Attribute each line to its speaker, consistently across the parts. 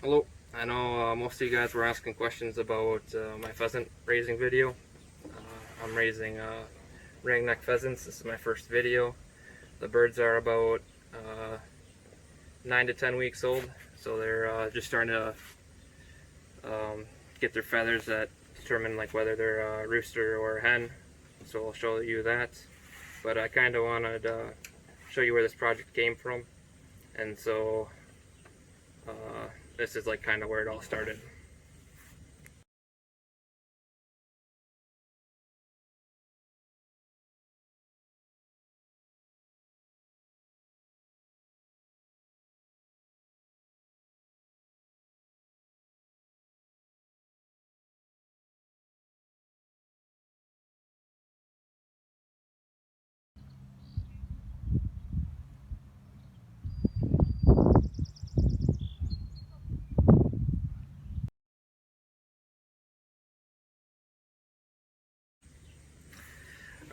Speaker 1: Hello. I know most of you guys were asking questions about my pheasant raising video. I'm raising ringneck pheasants. This is my first video. The birds are about 9 to 10 weeks old, so they're just starting to get their feathers that determine like whether they're a rooster or a hen. So I'll show you that. But I kind of wanted to show you where this project came from, and so this is like kind of where it all started.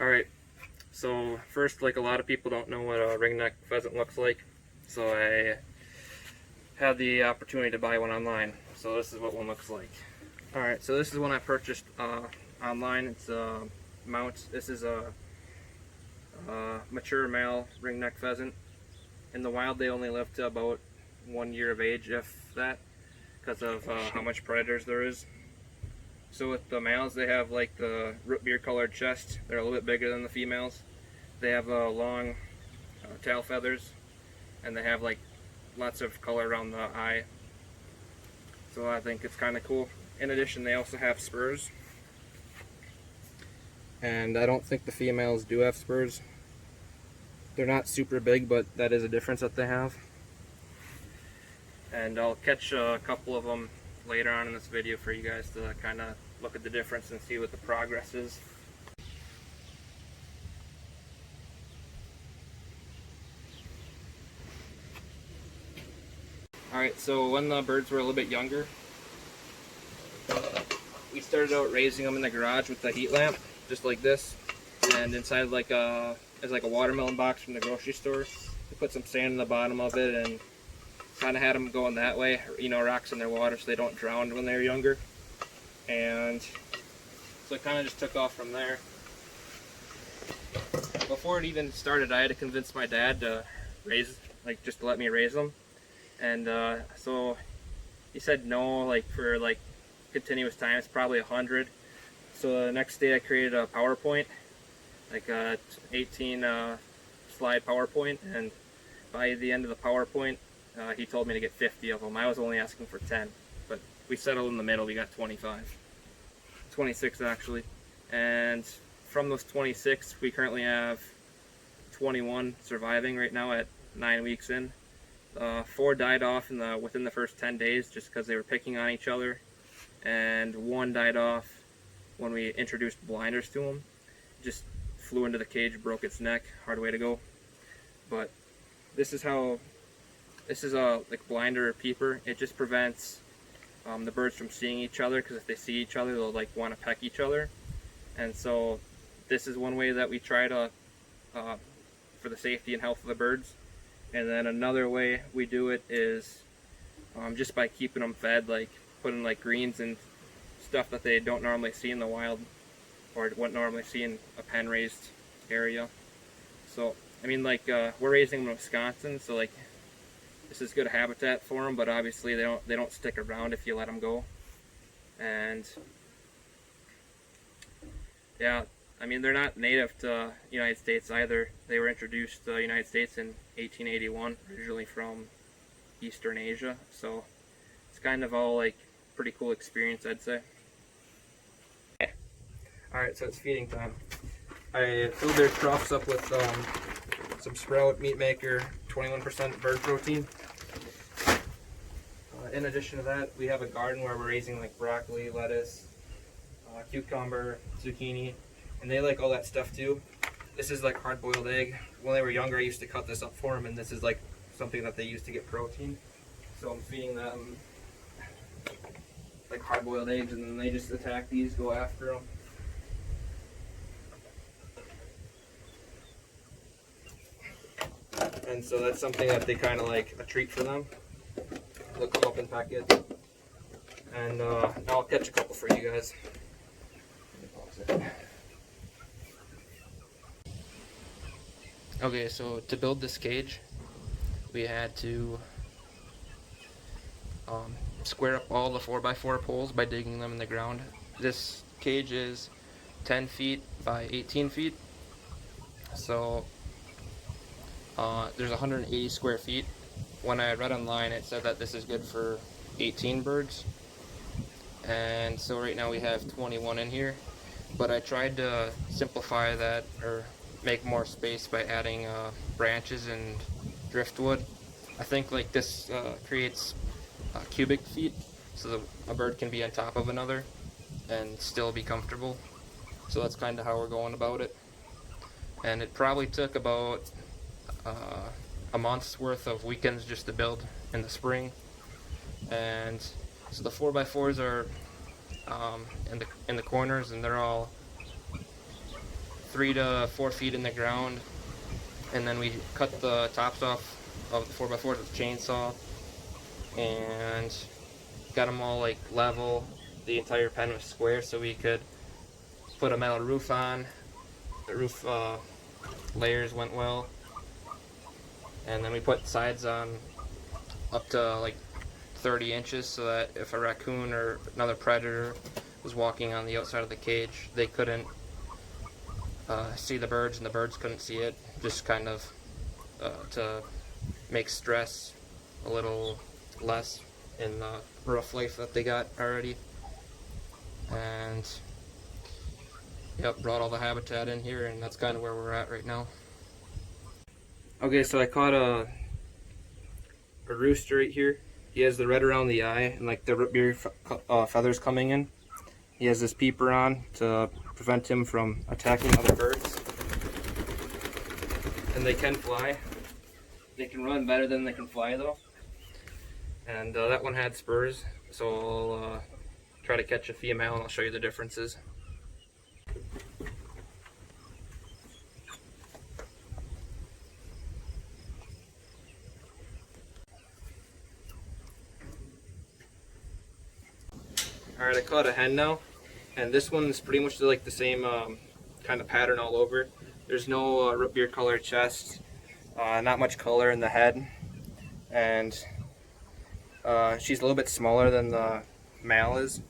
Speaker 1: Alright, so first, like a lot of people don't know what a ringneck pheasant looks like, so I had the opportunity to buy one online. So this is what one looks like. Alright, so this is one I purchased online. It's a mount. This is a mature male ringneck pheasant. In the wild they only live to about 1 year of age, if that, because of how much predators there is. So with the males, they have like the root beer colored chest. They're a little bit bigger than the females. They have long tail feathers, and they have like lots of color around the eye. So I think it's kind of cool. In addition, they also have spurs. And I don't think the females do have spurs. They're not super big, but that is a difference that they have. And I'll catch a couple of them later on in this video for you guys to kind of look at the difference and see what the progress is. Alright, so when the birds were a little bit younger, we started out raising them in the garage with the heat lamp, just like this. And inside like is like a watermelon box from the grocery store. We put some sand in the bottom of it and kind of had them going that way, you know, rocks in their water so they don't drown when they're younger. And so it kind of just took off from there. Before it even started, I had to convince my dad to raise, like just to let me raise them. And so he said no, like for like continuous time. It's probably 100. So the next day I created a PowerPoint, like a 18 slide PowerPoint, and by the end of the PowerPoint, he told me to get 50 of them. I was only asking for 10, but we settled in the middle. We got 25, 26 actually. And from those 26, we currently have 21 surviving right now at 9 weeks in. 4 died off within the first 10 days just because they were picking on each other, and 1 died off when we introduced blinders to them. Just flew into the cage, broke its neck. Hard way to go. But this is a like blinder or peeper. It just prevents the birds from seeing each other, because if they see each other, they'll like want to peck each other. And so this is one way that we try to for the safety and health of the birds. And then another way we do it is just by keeping them fed, like putting like greens and stuff that they don't normally see in the wild, or wouldn't normally see in a pen raised area. So I mean, like we're raising them in Wisconsin, so like this is good habitat for them, but obviously they don't stick around if you let them go. And yeah, I mean, they're not native to the United States either. They were introduced to the United States in 1881, originally from Eastern Asia. So it's kind of all like pretty cool experience, I'd say. Alright, so it's feeding time. I filled their troughs up with some Sprout Meat Maker 21% bird protein. In addition to that, we have a garden where we're raising like broccoli, lettuce, cucumber, zucchini, and they like all that stuff too. This is like hard-boiled egg. When they were younger, I used to cut this up for them, and this is like something that they use to get protein. So I'm feeding them like hard-boiled eggs, and then they just attack these, go after them. And so that's something that they kind of like a treat for them. they'll come up in packets. And now I'll catch a couple for you guys. Okay, so to build this cage, we had to square up all the 4x4 poles by digging them in the ground. This cage is 10 feet by 18 feet, so there's 180 square feet. When I read online, it said that this is good for 18 birds, and so right now we have 21 in here, but I tried to simplify that or make more space by adding branches and driftwood. I think like this creates cubic feet, so a bird can be on top of another and still be comfortable. So that's kind of how we're going about it. And it probably took about a month's worth of weekends just to build in the spring. And so the 4x4s are in the corners, and they're all 3 to 4 feet in the ground. And then we cut the tops off of the 4x4s with a chainsaw and got them all like level. The entire pen was square, so we could put a metal roof on. The roof layers went well, and then we put sides on up to like 30 inches so that if a raccoon or another predator was walking on the outside of the cage, they couldn't see the birds and the birds couldn't see it, just kind of to make stress a little less in the rough life that they got already. And yep, brought all the habitat in here, and that's kind of where we're at right now. Okay, so I caught a rooster right here. He has the red around the eye and like the root beer feathers coming in. He has this peeper on to prevent him from attacking other birds. And they can fly. They can run better than they can fly though. And that one had spurs, so I'll try to catch a female and I'll show you the differences. Alright, I caught a hen now, and this one is pretty much like the same kind of pattern all over. There's no root beer color chest, not much color in the head, and she's a little bit smaller than the male is.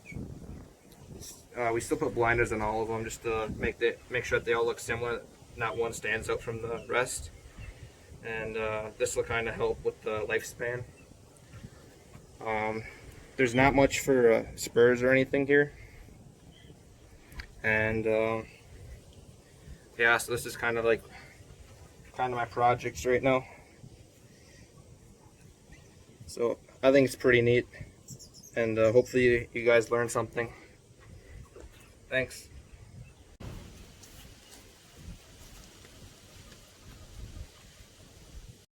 Speaker 1: We still put blinders on all of them just to make sure that they all look similar, not one stands out from the rest. And this will kind of help with the lifespan. There's not much for spurs or anything here. And yeah, so this is kind of my projects right now. So I think it's pretty neat, and hopefully you guys learned something. Thanks.